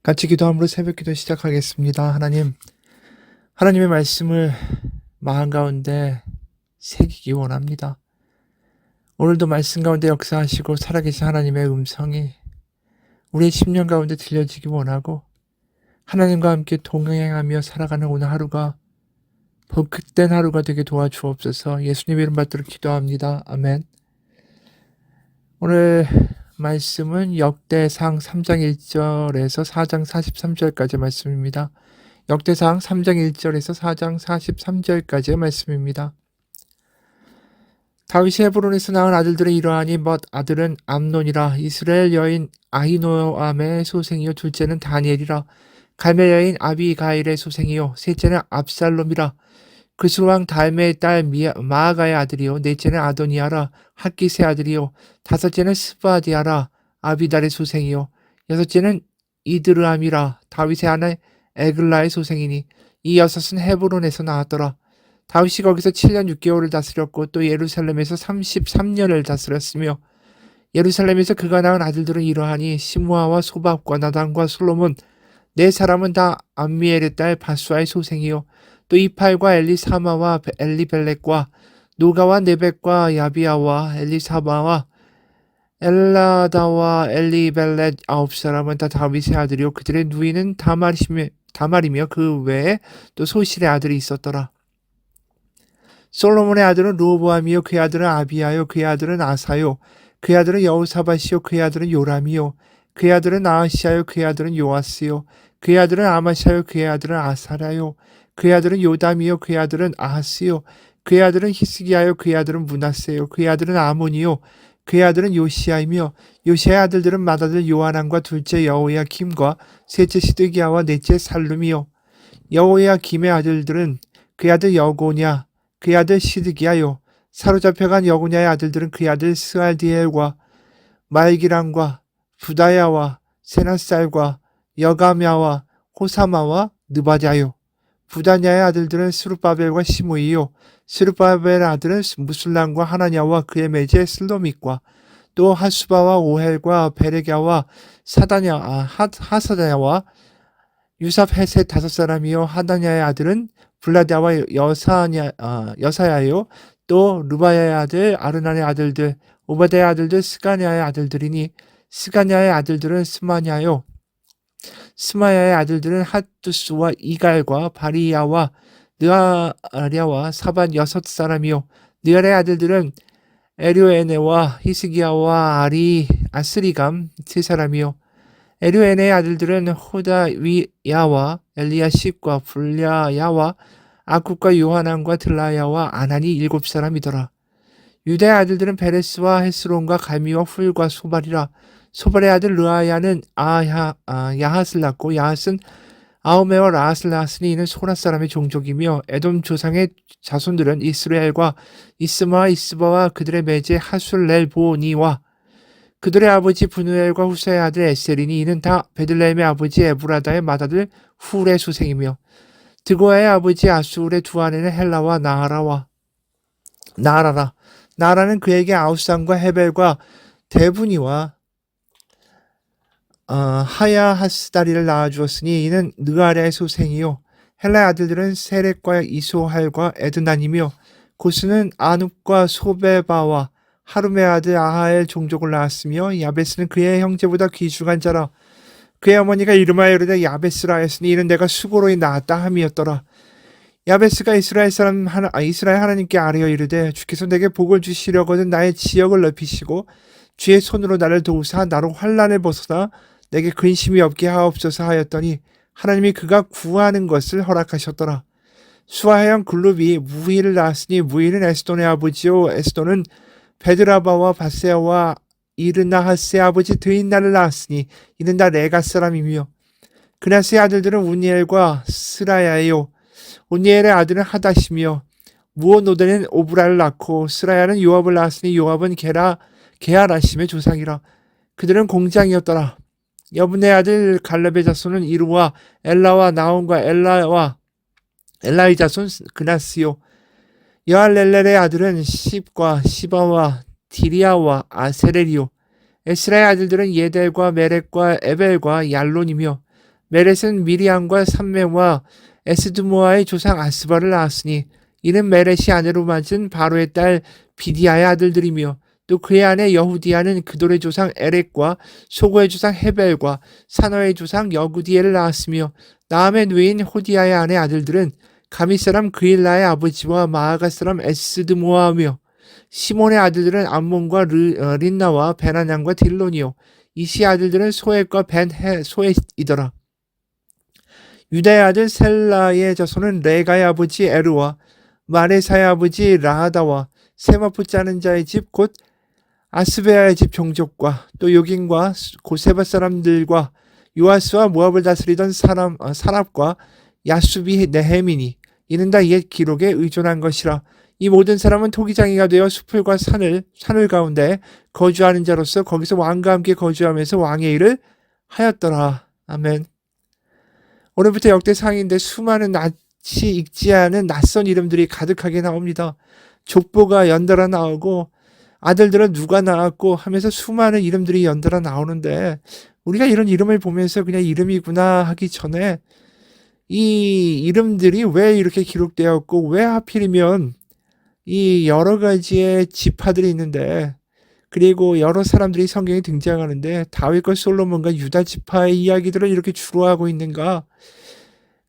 같이 기도함으로 새벽기도 시작하겠습니다. 하나님의 말씀을 마음 가운데 새기기 원합니다. 오늘도 말씀 가운데 역사하시고 살아계신 하나님의 음성이 우리의 심령 가운데 들려지기 원하고, 하나님과 함께 동행하며 살아가는 오늘 하루가 복된 하루가 되게 도와주옵소서. 예수님 이름 받들어 기도합니다. 아멘. 오늘 말씀은 역대상 3장 1절에서 4장 43절까지 말씀입니다. 역대상 3장 1절에서 4장 43절까지의 말씀입니다. 다윗이 헤브론에서 낳은 아들들은 이러하니 뭇 아들은 암논이라. 이스라엘 여인 아히노암의 소생이요, 둘째는 다니엘이라. 갈멜 여인 아비가일의 소생이요, 셋째는 압살롬이라. 그스루왕 달메의 딸 마아가의 아들이요, 넷째는 아도니아라. 핫깃의 아들이요, 다섯째는 스바디아라. 아비달의 소생이요, 여섯째는 이드르암이라. 다윗의 아내 에글라의 소생이니 이 여섯은 헤브론에서 나왔더라. 다윗이 거기서 7년 6개월을 다스렸고 또 예루살렘에서 33년을 다스렸으며, 예루살렘에서 그가 낳은 아들들은 이러하니 시므아와 소밥과 나단과 솔로몬 네 사람은 다 암미엘의 딸 바수아의 소생이요, 또 이팔과 엘리사마와 엘리벨렉과 노가와 네벡과 야비아와 엘리사마와 엘라다와 엘리벨렛 아홉 사람은 다 다윗의 아들이요, 그들의 누이는 다말이며 그 외에 또 소실의 아들이 있었더라. 솔로몬의 아들은 르호보암이요, 그의 아들은 아비야요, 그의 아들은 아사요, 그의 아들은 여호사밧이요, 그의 아들은 요람이요, 그의 아들은 아하시야요, 그의 아들은 요아스요, 그의 아들은 아마샤요, 그의 아들은 아사라요, 그의 아들은 요담이요, 그의 아들은 아하스요, 그의 아들은 히스기야요, 그의 아들은 므낫세요, 그의 아들은 아몬이요, 그의 아들은 요시야이며, 요시야의 아들들은 맏아들 요하난과 둘째 여호야김과 셋째 시드기야와 넷째 살룸이요. 여호야김의 아들들은 그의 아들 여고냐, 그의 아들 시드기야요. 사로잡혀간 여고냐의 아들들은 그의 아들 스알디엘과 말기랑과 부다야와 세나살과 여가мя와 호사마와 느바자요. 부다냐의 아들들은 스룹바벨과 시므이요. 스룹바벨의 아들은 무술람과 하나냐와 그의 매제 슬로믹과 또 하수바와 오헬과 베레갸와 하사냐와 유삽헤셋 다섯 사람이요. 하나냐의 아들은 블라다와 여사야요. 또 르바야의 아들 아르난의 아들들 오바다의 아들들 스가냐의 아들들이니 스가냐의 아들들은 스마냐요. 스마야의 아들들은 핫두스와 이갈과 바리야와 느아랴와 사반 여섯 사람이요. 느아랴의 아들들은 에료에네와 히스기야와 아스리감 세 사람이요. 에료에네의 아들들은 호다위야와 엘리야십과 불랴야와 아쿠과 요하난과 들라야와 아난이 일곱 사람이더라. 유다의 아들들은 베레스와 헤스론과 갈미와 훌과 소발이라. 소발의 아들 르아야는 야핫을 낳고, 야핫은 아우메와 라핫을 낳았으니 이는 소라 사람의 종족이며, 에돔 조상의 자손들은 이스라엘과 이스마와 이스바와 그들의 매제 하술렐보니와 그들의 아버지 분우엘과 후사의 아들 에셀이니 이는 다 베들레헴의 아버지 에브라다의 맏아들 훌의 소생이며, 드고아의 아버지 아수울의 두 아내는 헬라와 나하라라. 나하라는 그에게 아우상과 헤벨과 데브니와 하야하스다리를 낳아주었으니 이는 느아랴의 소생이요. 헬라의 아들들은 세렉과 이소할과 에드난이며, 고스는 아눕과 소베바와 하룸의 아들 아하엘 종족을 낳았으며, 야베스는 그의 형제보다 귀중한 자라. 그의 어머니가 이름하여 이르되 야베스라 하였으니 이는 내가 수고로이 낳았다 함이었더라. 야베스가 이스라엘 하나님께 아뢰어 이르되 주께서 내게 복을 주시려거든 나의 지역을 넓히시고 주의 손으로 나를 도우사 나로 환난을 벗어나 내게 근심이 없게 하옵소서 하였더니 하나님이 그가 구하는 것을 허락하셨더라. 수아형 글룹이 무힐을 낳았으니 무힐은 에스돈의 아버지요, 에스돈은 베드라바와 바세아와 이르나하스의 아버지 드인나를 낳았으니 이는 다 레가 사람이며, 그나스의 아들들은 운니엘과 스라야요. 운니엘의 아들은 하다시며, 무오노데는 오브라를 낳고, 스라야는 요압을 낳았으니 요압은 게하라심의 조상이라. 그들은 공장이었더라. 여분의 아들 갈렙의 자손은 이루와 엘라와 나온과 엘라의 자손 그나스요. 여할렐렐의 아들은 십과 시바와 디리아와 아세렐이요. 에스라의 아들들은 예델과 메렉과 에벨과 얄론이며, 메렛은 미리암과 삼메와 에스드모아의 조상 아스바를 낳았으니 이는 메렛이 아내로 맞은 바로의 딸 비디아의 아들들이며 또 그의 아내 여후디아는 그돌의 조상 에렉과 소고의 조상 헤벨과 사너의 조상 여구디엘을 낳았으며 나함의 누이인 호디아의 아내 아들들은 가미 사람 그일라의 아버지와 마아가 사람 에스드모아며 시몬의 아들들은 암몬과 린나와 베나냥과 딜론이요 이시의 아들들은 소액과 소액이더라. 유다의 아들 셀라의 자손은 레가의 아버지 에르와 마레사의 아버지 라하다와 세마포 짜는 자의 집 곧 아스베아의 집 종족과 또 요긴과 고세바 사람들과 요아스와 모압을 다스리던 사랍과 야수비 네헤미니 이는 다 옛 기록에 의존한 것이라. 이 모든 사람은 토기장이가 되어 숲을과 산을 가운데 거주하는 자로서 거기서 왕과 함께 거주하면서 왕의 일을 하였더라. 아멘. 오늘부터 역대상인데 수많은 낯이 익지 않은 낯선 이름들이 가득하게 나옵니다. 족보가 연달아 나오고 아들들은 누가 낳았고 하면서 수많은 이름들이 연달아 나오는데 우리가 이런 이름을 보면서 그냥 이름이구나 하기 전에 이 이름들이 왜 이렇게 기록되었고 왜 하필이면 이 여러 가지의 지파들이 있는데 그리고 여러 사람들이 성경에 등장하는데 다윗과 솔로몬과 유다 지파의 이야기들을 이렇게 주로 하고 있는가?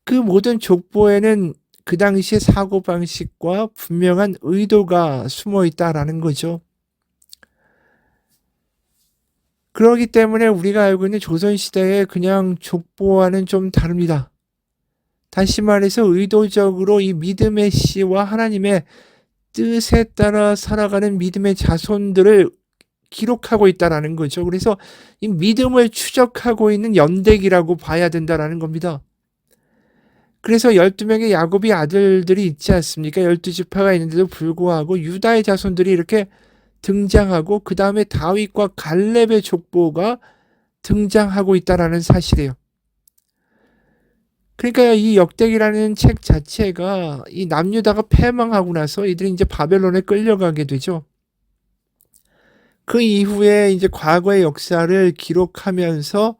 그 모든 족보에는 그 당시의 사고방식과 분명한 의도가 숨어 있다라는 거죠. 그렇기 때문에 우리가 알고 있는 조선시대의 그냥 족보와는 좀 다릅니다. 다시 말해서 의도적으로 이 믿음의 씨와 하나님의 뜻에 따라 살아가는 믿음의 자손들을 기록하고 있다라는 거죠. 그래서 이 믿음을 추적하고 있는 연대기라고 봐야 된다라는 겁니다. 그래서 12명의 야곱의 아들들이 있지 않습니까? 12지파가 있는데도 불구하고 유다의 자손들이 이렇게 등장하고 그 다음에 다윗과 갈렙의 족보가 등장하고 있다라는 사실이에요. 그러니까 이 역대기라는 책 자체가 이 남유다가 패망하고 나서 이들이 이제 바벨론에 끌려가게 되죠. 그 이후에 이제 과거의 역사를 기록하면서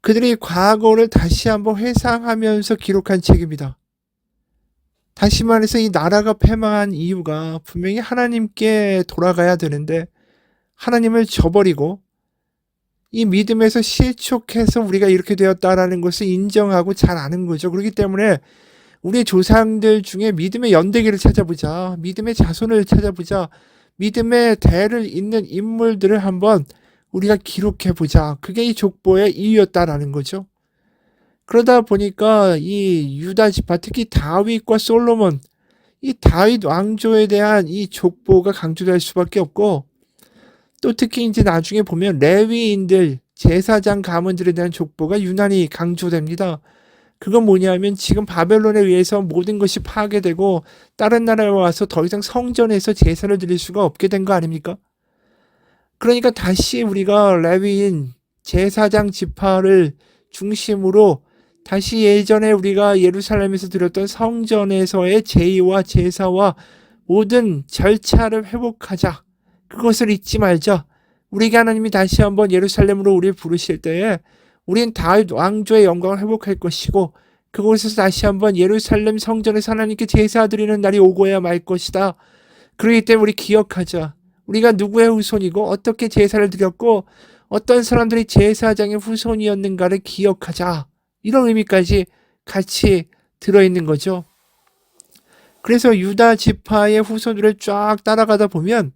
그들이 과거를 다시 한번 회상하면서 기록한 책입니다. 다시 말해서 이 나라가 패망한 이유가 분명히 하나님께 돌아가야 되는데 하나님을 저버리고 이 믿음에서 실족해서 우리가 이렇게 되었다라는 것을 인정하고 잘 아는 거죠. 그렇기 때문에 우리 조상들 중에 믿음의 연대기를 찾아보자. 믿음의 자손을 찾아보자. 믿음의 대를 잇는 인물들을 한번 우리가 기록해보자. 그게 이 족보의 이유였다라는 거죠. 그러다 보니까 이 유다 지파, 특히 다윗과 솔로몬, 이 다윗 왕조에 대한 이 족보가 강조될 수밖에 없고 또 특히 이제 나중에 보면 레위인들, 제사장 가문들에 대한 족보가 유난히 강조됩니다. 그건 뭐냐면 지금 바벨론에 의해서 모든 것이 파괴되고 다른 나라에 와서 더 이상 성전에서 제사를 드릴 수가 없게 된 거 아닙니까? 그러니까 다시 우리가 레위인, 제사장 지파를 중심으로 다시 예전에 우리가 예루살렘에서 드렸던 성전에서의 제의와 제사와 모든 절차를 회복하자. 그것을 잊지 말자. 우리에게 하나님이 다시 한번 예루살렘으로 우리를 부르실 때에 우린 다윗 왕조의 영광을 회복할 것이고 그곳에서 다시 한번 예루살렘 성전에서 하나님께 제사드리는 날이 오고야 말 것이다. 그렇기 때문에 우리 기억하자. 우리가 누구의 후손이고 어떻게 제사를 드렸고 어떤 사람들이 제사장의 후손이었는가를 기억하자. 이런 의미까지 같이 들어있는 거죠. 그래서 유다 지파의 후손들을 쫙 따라가다 보면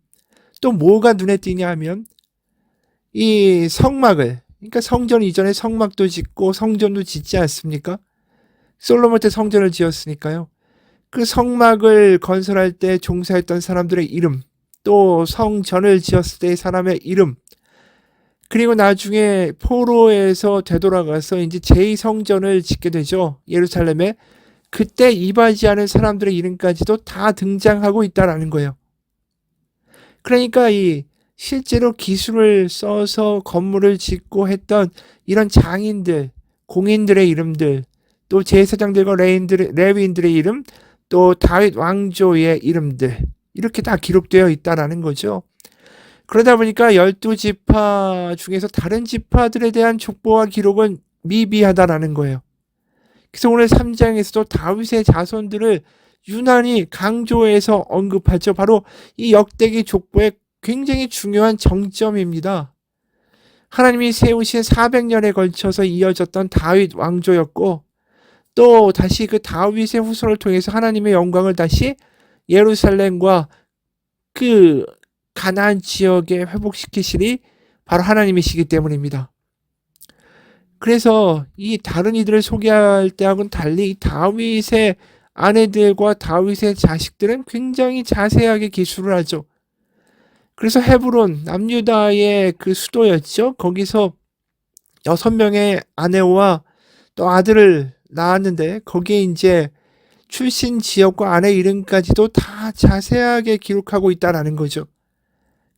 또 뭐가 눈에 띄냐 하면 이 성막을, 그러니까 성전 이전에 성막도 짓고 성전도 짓지 않습니까? 솔로몬 때 성전을 지었으니까요. 그 성막을 건설할 때 종사했던 사람들의 이름, 또 성전을 지었을 때의 사람의 이름, 그리고 나중에 포로에서 되돌아가서 이제 제2성전을 짓게 되죠. 예루살렘에. 그때 이바지하는 사람들의 이름까지도 다 등장하고 있다라는 거예요. 그러니까 이 실제로 기술을 써서 건물을 짓고 했던 이런 장인들, 공인들의 이름들, 또 제사장들과 레위인들의 이름, 또 다윗 왕조의 이름들 이렇게 다 기록되어 있다라는 거죠. 그러다 보니까 12지파 중에서 다른 지파들에 대한 족보와 기록은 미비하다라는 거예요. 그래서 오늘 3장에서도 다윗의 자손들을 유난히 강조해서 언급하죠. 바로 이 역대기 족보의 굉장히 중요한 정점입니다. 하나님이 세우신 400년에 걸쳐서 이어졌던 다윗 왕조였고, 또 다시 그 다윗의 후손을 통해서 하나님의 영광을 다시 예루살렘과 그 가나안 지역에 회복시키시니 바로 하나님이시기 때문입니다. 그래서 이 다른 이들을 소개할 때하고는 달리 다윗의 아내들과 다윗의 자식들은 굉장히 자세하게 기술을 하죠. 그래서 헤브론, 남유다의 그 수도였죠. 거기서 6명의 아내와 또 아들을 낳았는데 거기에 이제 출신 지역과 아내 이름까지도 다 자세하게 기록하고 있다라는 거죠.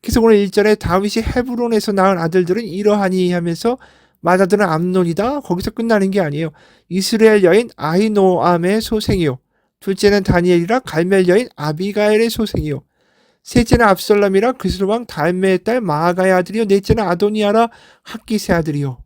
그래서 오늘 1절에 다윗이 헤브론에서 낳은 아들들은 이러하니 하면서 맏아들은 암논이다. 거기서 끝나는 게 아니에요. 이스라엘 여인 아히노암의 소생이요. 둘째는 다니엘이라 갈멜 여인 아비가엘의 소생이요. 셋째는 압살롬이라 그스루왕 달메의 딸 마아가의 아들이요. 넷째는 아도니아라 학기스의 아들이요.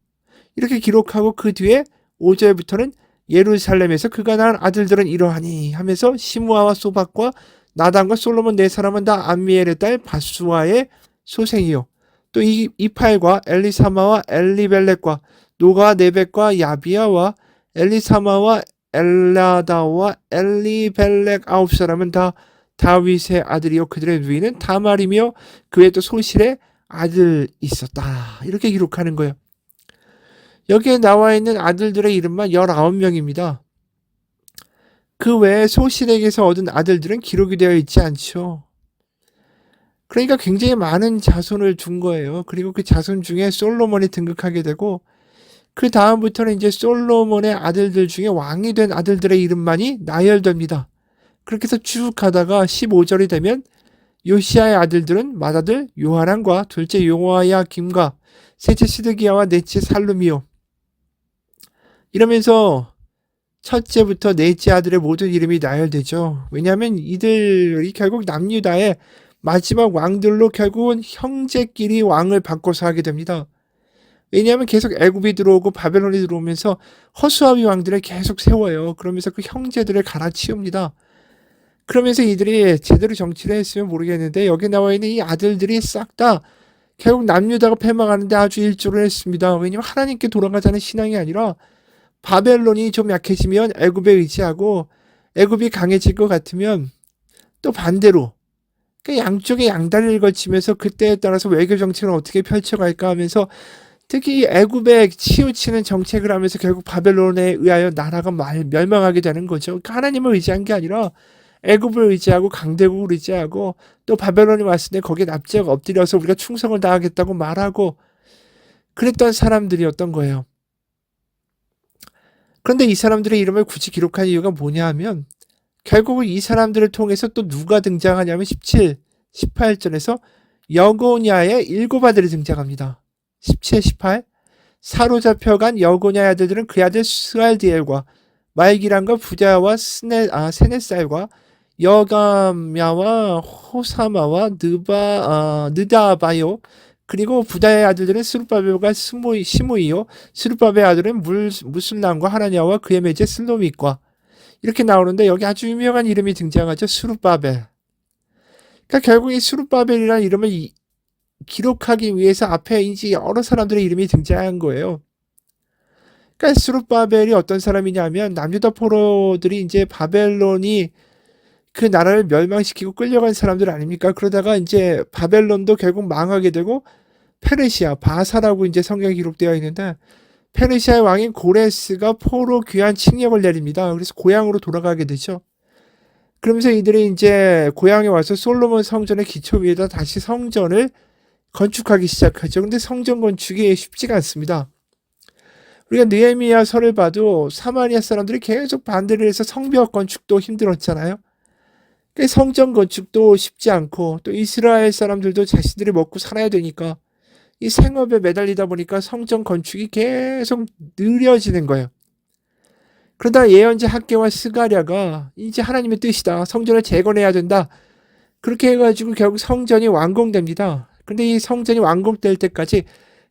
이렇게 기록하고 그 뒤에 5절부터는 예루살렘에서 그가 낳은 아들들은 이러하니 하면서 시므아와 소박과 나단과 솔로몬 네 사람은 다 암미엘의 딸 바수아의 소생이요. 또 이팔과 엘리사마와 엘리벨렉과 노가 네벡과 야비야와 엘리사마와 엘라다와 엘리벨렉 9사람은 다 다윗의 아들이요. 그들의 누이는 다말이며 그 외에 또 소실의 아들 있었다. 이렇게 기록하는 거예요. 여기에 나와 있는 아들들의 이름만 19명입니다. 그 외에 소실에게서 얻은 아들들은 기록이 되어 있지 않죠. 그러니까 굉장히 많은 자손을 둔 거예요. 그리고 그 자손 중에 솔로몬이 등극하게 되고 그 다음부터는 이제 솔로몬의 아들들 중에 왕이 된 아들들의 이름만이 나열됩니다. 그렇게 해서 쭉 가다가 15절이 되면 요시아의 아들들은 맏아들 요하난과 둘째 요아야김과 셋째 시드기야와 넷째 살루미요. 이러면서 첫째부터 넷째 아들의 모든 이름이 나열되죠. 왜냐하면 이들이 결국 남유다의 마지막 왕들로 결국은 형제끼리 왕을 바꿔서 하게 됩니다. 왜냐하면 계속 애굽이 들어오고 바벨론이 들어오면서 허수아비 왕들을 계속 세워요. 그러면서 그 형제들을 갈아치웁니다. 그러면서 이들이 제대로 정치를 했으면 모르겠는데 여기 나와 있는 이 아들들이 싹 다 결국 남유다가 패망하는데 아주 일조를 했습니다. 왜냐하면 하나님께 돌아가자는 신앙이 아니라 바벨론이 좀 약해지면 애굽에 의지하고 애굽이 강해질 것 같으면 또 반대로 그 양쪽에 양다리를 걸치면서 그때에 따라서 외교 정책을 어떻게 펼쳐갈까 하면서 특히 애굽에 치우치는 정책을 하면서 결국 바벨론에 의하여 나라가 멸망하게 되는 거죠. 그러니까 하나님을 의지한 게 아니라 애굽을 의지하고 강대국을 의지하고 또 바벨론이 왔을 때 거기에 납작 엎드려서 우리가 충성을 다하겠다고 말하고 그랬던 사람들이었던 거예요. 그런데 이 사람들의 이름을 굳이 기록한 이유가 뭐냐 하면 결국은 이 사람들을 통해서 또 누가 등장하냐면 17, 18절에서 여고냐의 7아들이 등장합니다. 17, 18 사로잡혀간 여고냐의 아들들은 그 아들 스알디엘과 말기란과 부자와 세네살과 여감야와 호사마와 느다바요 그리고 부다의 아들들은 스룹바벨과 시므이요 스룹바벨의 아들은 무술람과 하나냐와 그의 매제 슬로믹과 이렇게 나오는데 여기 아주 유명한 이름이 등장하죠. 스룹바벨. 그러니까 결국 이 스룹바벨이라는 이름을 기록하기 위해서 앞에 이제 여러 사람들의 이름이 등장한 거예요. 그러니까 스룹바벨이 어떤 사람이냐면 남유다 포로들이 이제 바벨론이 그 나라를 멸망시키고 끌려간 사람들 아닙니까? 그러다가 이제 바벨론도 결국 망하게 되고 페르시아, 바사라고 이제 성경에 기록되어 있는데 페르시아의 왕인 고레스가 포로 귀환 칙령을 내립니다. 그래서 고향으로 돌아가게 되죠. 그러면서 이들이 이제 고향에 와서 솔로몬 성전의 기초 위에다 다시 성전을 건축하기 시작하죠. 근데 성전 건축이 쉽지가 않습니다. 우리가 느헤미야서를 봐도 사마리아 사람들이 계속 반대를 해서 성벽 건축도 힘들었잖아요. 성전 건축도 쉽지 않고 또 이스라엘 사람들도 자신들이 먹고 살아야 되니까 이 생업에 매달리다 보니까 성전 건축이 계속 느려지는 거예요. 그러다 예언자 학개와 스가랴가 이제 하나님의 뜻이다. 성전을 재건해야 된다. 그렇게 해가지고 결국 성전이 완공됩니다. 근데 이 성전이 완공될 때까지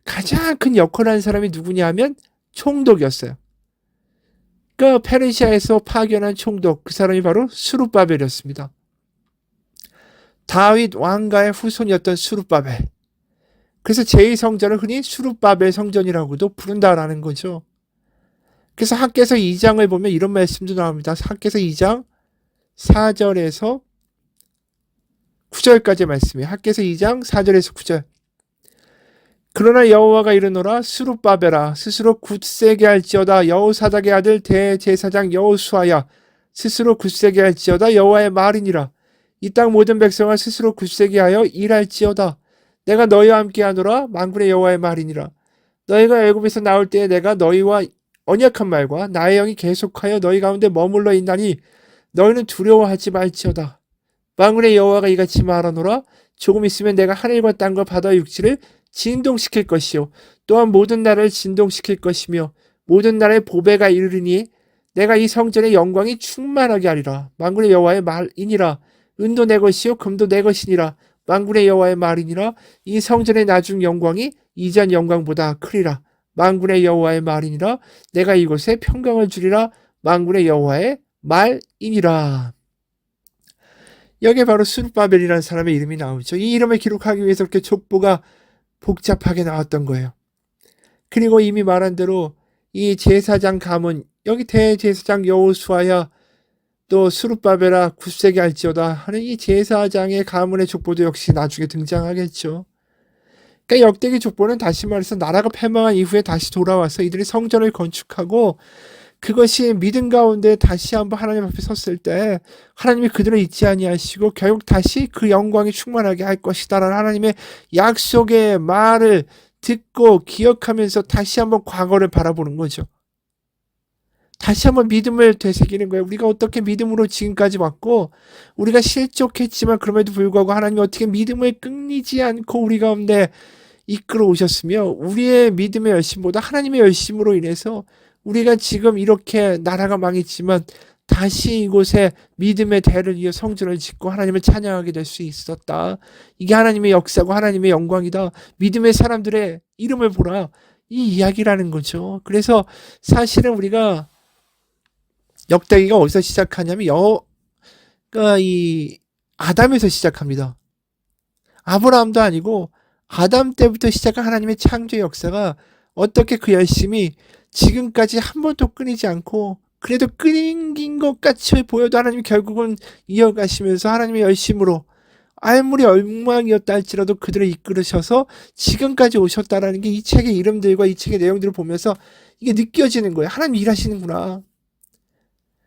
가장 큰 역할을 하는 사람이 누구냐 하면 총독이었어요. 그러니까 페르시아에서 파견한 총독, 그 사람이 바로 스룹바벨이었습니다. 다윗 왕가의 후손이었던 스룹바벨. 그래서 제2성전을 흔히 스룹바벨 성전이라고도 부른다라는 거죠. 그래서 학개서 2장을 보면 이런 말씀도 나옵니다. 학개서 2장 4절에서 9절까지 말씀이에요. 학개서 2장 4절에서 9절. 그러나 여호와가 이르노라 스룹바벨아 스스로 굳세게 할지어다 여호사닥의 아들 대제사장 여호수아야 스스로 굳세게 할지어다 여호와의 말이니라. 이 땅 모든 백성아 스스로 굳세게 하여 일할지어다. 내가 너희와 함께하노라 만군의 여호와의 말이니라. 너희가 애굽에서 나올 때에 내가 너희와 언약한 말과 나의 영이 계속하여 너희 가운데 머물러 있나니 너희는 두려워하지 말지어다. 만군의 여호와가 이같이 말하노라. 조금 있으면 내가 하늘과 땅과 바다의 육지를 진동시킬 것이요 또한 모든 나라를 진동시킬 것이며 모든 나라의 보배가 이르리니 내가 이 성전의 영광이 충만하게 하리라. 만군의 여호와의 말이니라. 은도 내 것이요 금도 내 것이니라. 만군의 여호와의 말이니라. 이 성전의 나중 영광이 이전 영광보다 크리라. 만군의 여호와의 말이니라. 내가 이곳에 평강을 주리라. 만군의 여호와의 말이니라. 여기에 바로 스룹바벨이라는 사람의 이름이 나오죠. 이 이름을 기록하기 위해서 그렇게 족보가 복잡하게 나왔던 거예요. 그리고 이미 말한 대로 이 제사장 가문, 여기 대제사장 여호수아야 또 스룹바벨아 굳세게 할지어다 하는 이 제사장의 가문의 족보도 역시 나중에 등장하겠죠. 그러니까 역대기 족보는 다시 말해서 나라가 패망한 이후에 다시 돌아와서 이들이 성전을 건축하고 그것이 믿음 가운데 다시 한번 하나님 앞에 섰을 때 하나님이 그들을 잊지 아니하시고 결국 다시 그 영광이 충만하게 할 것이다라는 하나님의 약속의 말을 듣고 기억하면서 다시 한번 과거를 바라보는 거죠. 다시 한번 믿음을 되새기는 거예요. 우리가 어떻게 믿음으로 지금까지 왔고 우리가 실족했지만 그럼에도 불구하고 하나님이 어떻게 믿음을 끊이지 않고 우리 가운데 이끌어 오셨으며 우리의 믿음의 열심보다 하나님의 열심으로 인해서 우리가 지금 이렇게 나라가 망했지만 다시 이곳에 믿음의 대를 이어 성전을 짓고 하나님을 찬양하게 될 수 있었다. 이게 하나님의 역사고 하나님의 영광이다. 믿음의 사람들의 이름을 보라. 이 이야기라는 거죠. 그래서 사실은 우리가 역대기가 어디서 시작하냐면 이 아담에서 시작합니다. 아브라함도 아니고 아담 때부터 시작한 하나님의 창조 역사가 어떻게 그 열심이 지금까지 한 번도 끊이지 않고 그래도 끊긴 것 같이 보여도 하나님이 결국은 이어가시면서 하나님의 열심으로 알물이 엉망이었다 할지라도 그들을 이끌으셔서 지금까지 오셨다라는 게 이 책의 이름들과 이 책의 내용들을 보면서 이게 느껴지는 거예요. 하나님 일하시는구나.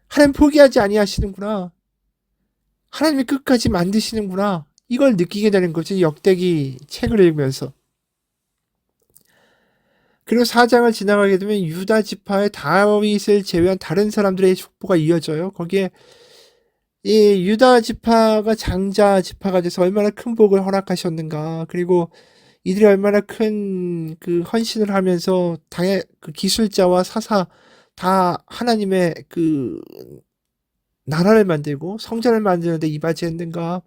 하나님 포기하지 아니하시는구나. 하나님이 끝까지 만드시는구나. 이걸 느끼게 되는 거죠. 역대기 책을 읽으면서. 그리고 4장을 지나가게 되면 유다 지파의 다윗을 제외한 다른 사람들의 족보가 이어져요. 거기에 이 유다 지파가 장자 지파가 돼서 얼마나 큰 복을 허락하셨는가. 그리고 이들이 얼마나 큰 그 헌신을 하면서 당의 그 기술자와 사사 다 하나님의 그 나라를 만들고 성전을 만드는데 이바지했는가.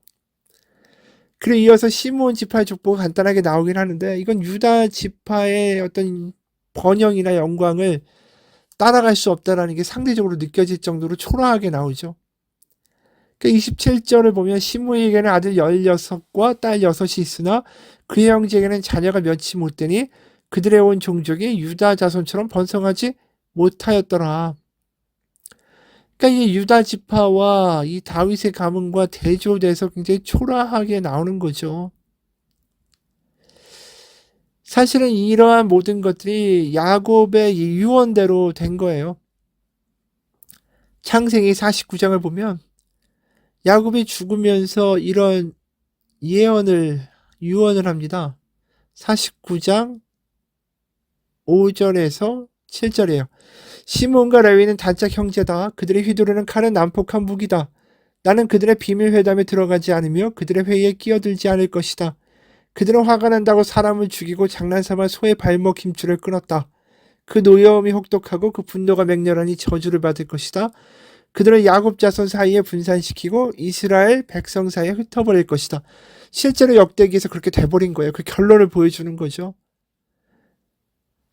그리고 이어서 시므온 지파의 족보가 간단하게 나오긴 하는데 이건 유다 지파의 어떤 번영이나 영광을 따라갈 수 없다라는 게 상대적으로 느껴질 정도로 초라하게 나오죠. 그 27절을 보면 시므에게는 아들 16과 딸 6이 있으나 그의 형제에게는 자녀가 몇이 못 되니 그들의 온 종족이 유다 자손처럼 번성하지 못하였더라. 그러니까 이 유다 지파와 이 다윗의 가문과 대조돼서 굉장히 초라하게 나오는 거죠. 사실은 이러한 모든 것들이 야곱의 유언대로 된 거예요. 창세기 49장을 보면 야곱이 죽으면서 이런 유언을 합니다. 49장 5절에서 7절이에요. 시몬과 레위는 단짝 형제다. 그들의 휘두르는 칼은 난폭한 무기다. 나는 그들의 비밀 회담에 들어가지 않으며 그들의 회의에 끼어들지 않을 것이다. 그들은 화가 난다고 사람을 죽이고 장난삼아 소의 발목 힘줄을 끊었다. 그 노여움이 혹독하고 그 분노가 맹렬하니 저주를 받을 것이다. 그들은 야곱 자손 사이에 분산시키고 이스라엘 백성 사이에 흩어버릴 것이다. 실제로 역대기에서 그렇게 돼버린 거예요. 그 결론을 보여주는 거죠.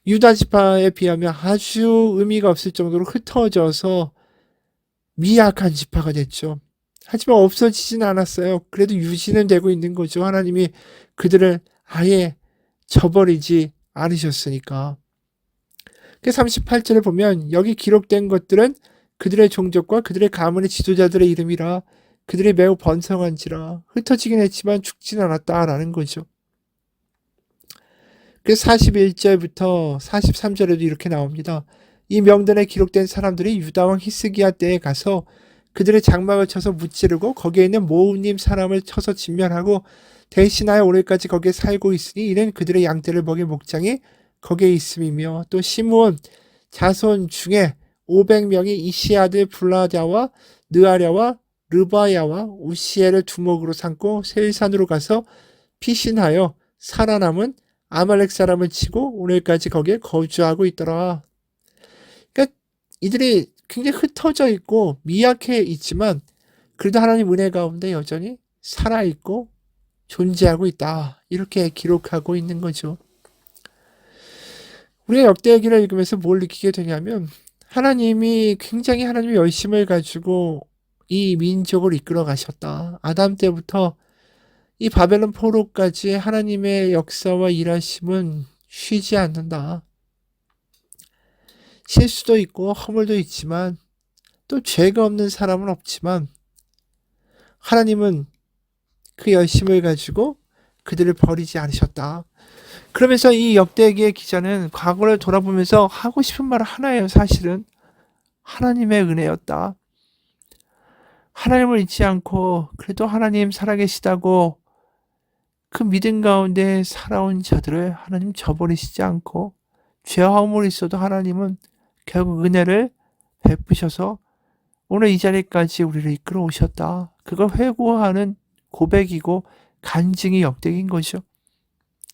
유다 지파에 비하면 아주 의미가 없을 정도로 흩어져서 미약한 지파가 됐죠. 하지만 없어지진 않았어요. 그래도 유지는 되고 있는 거죠. 하나님이 그들을 아예 저버리지 않으셨으니까. 38절을 보면 여기 기록된 것들은 그들의 종족과 그들의 가문의 지도자들의 이름이라 그들이 매우 번성한지라 흩어지긴 했지만 죽진 않았다라는 거죠. 그래서 41절부터 43절에도 이렇게 나옵니다. 이 명단에 기록된 사람들이 유다왕 히스기야 때에 가서 그들의 장막을 쳐서 무찌르고 거기에 있는 모음님 사람을 쳐서 진멸하고 대신하여 오늘까지 거기에 살고 있으니 이는 그들의 양떼를 먹일 목장이 거기에 있음이며 또 시므온 자손 중에 500명이 이시 아들 블라다와 느아랴와 르바야와 우시엘을 두목으로 삼고 세일산으로 가서 피신하여 살아남은 아말렉 사람을 치고 오늘까지 거기에 거주하고 있더라. 그러니까 이들이 굉장히 흩어져 있고 미약해 있지만 그래도 하나님 은혜 가운데 여전히 살아있고 존재하고 있다. 이렇게 기록하고 있는 거죠. 우리가 역대기를 읽으면서 뭘 느끼게 되냐면 하나님이 굉장히 하나님의 열심을 가지고 이 민족을 이끌어 가셨다. 아담 때부터 이 바벨론 포로까지 하나님의 역사와 일하심은 쉬지 않는다. 실수도 있고 허물도 있지만 또 죄가 없는 사람은 없지만 하나님은 그 열심을 가지고 그들을 버리지 않으셨다. 그러면서 이 역대기의 기자는 과거를 돌아보면서 하고 싶은 말 하나예요. 사실은 하나님의 은혜였다. 하나님을 잊지 않고 그래도 하나님 살아계시다고 그 믿음 가운데 살아온 자들을 하나님 저버리시지 않고 죄와 허물이 있어도 하나님은 결국 은혜를 베푸셔서 오늘 이 자리까지 우리를 이끌어 오셨다. 그걸 회고하는 고백이고 간증이 역대기인 거죠.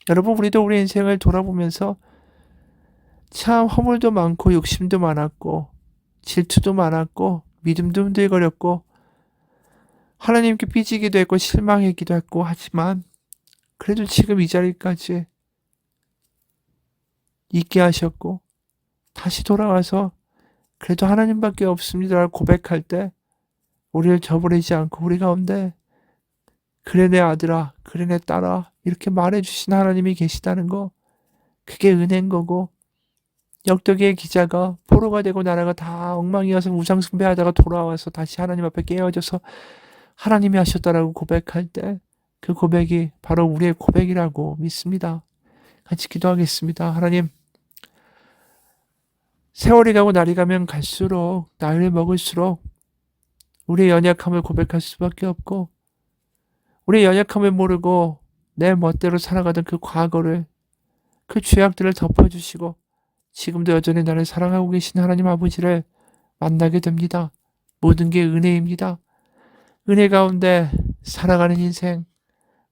여러분, 우리도 우리 인생을 돌아보면서 참 허물도 많고 욕심도 많았고 질투도 많았고 믿음도 흔들거렸고 하나님께 삐지기도 했고 실망하기도 했고 하지만 그래도 지금 이 자리까지 있게 하셨고 다시 돌아와서 그래도 하나님밖에 없습니다라고 고백할 때 우리를 저버리지 않고 우리 가운데 그래 내 아들아 그래 내 딸아 이렇게 말해주신 하나님이 계시다는 거 그게 은혜인 거고 역대기의 기자가 포로가 되고 나라가 다 엉망이어서 우상숭배하다가 돌아와서 다시 하나님 앞에 깨어져서 하나님이 하셨다라고 고백할 때 그 고백이 바로 우리의 고백이라고 믿습니다. 같이 기도하겠습니다. 하나님, 세월이 가고 날이 가면 갈수록 나이를 먹을수록 우리의 연약함을 고백할 수밖에 없고 우리의 연약함을 모르고 내 멋대로 살아가던 그 과거를 그 죄악들을 덮어주시고 지금도 여전히 나를 사랑하고 계신 하나님 아버지를 만나게 됩니다. 모든 게 은혜입니다. 은혜 가운데 살아가는 인생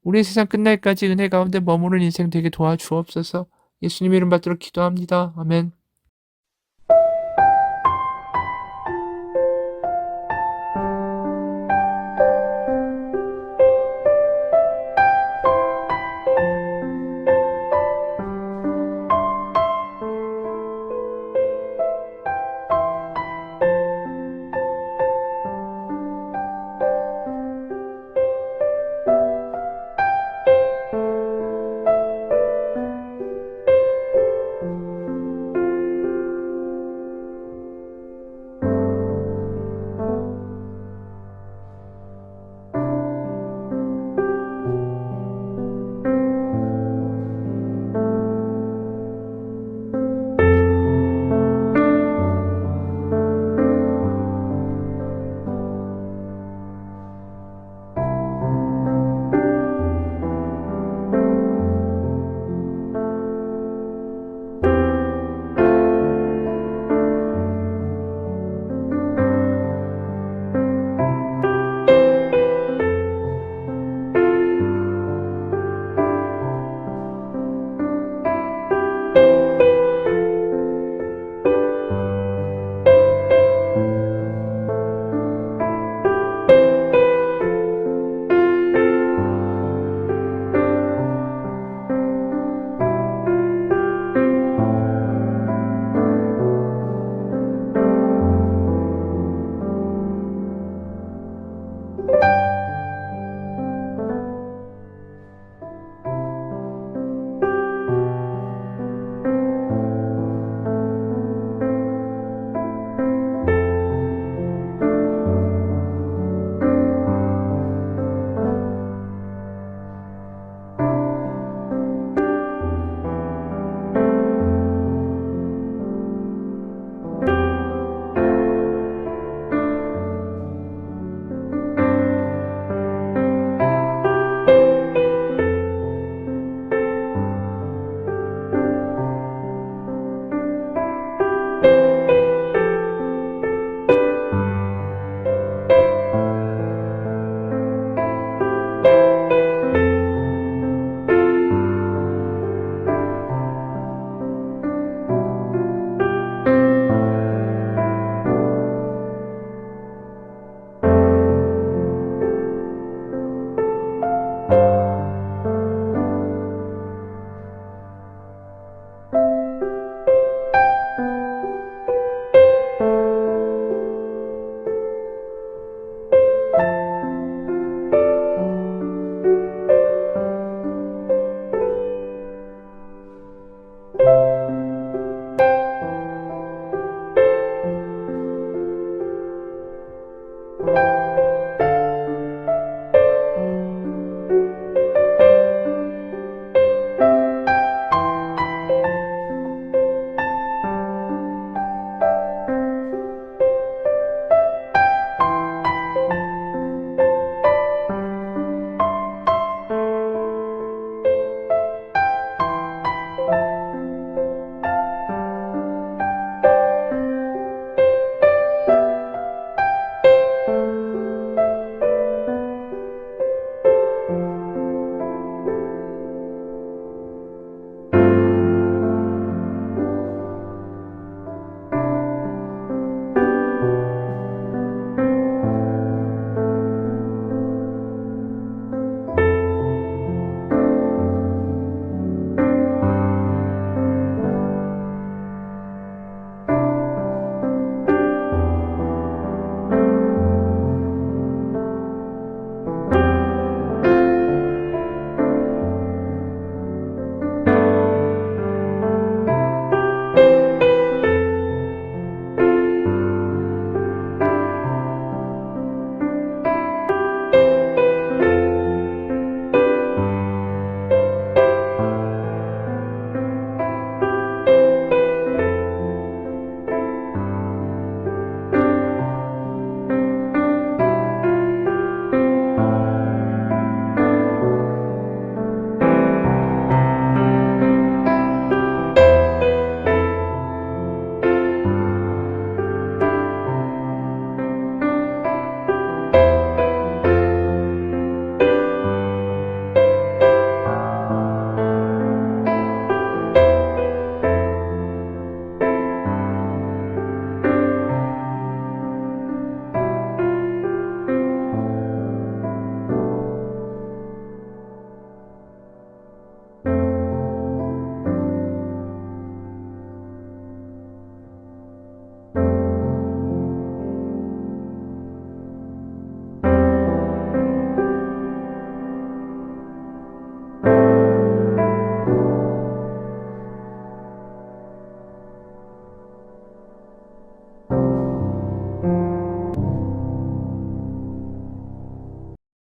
우리 세상 끝날까지 은혜 가운데 머무는 인생 되게 도와주옵소서. 예수님 이름 받들어 기도합니다. 아멘.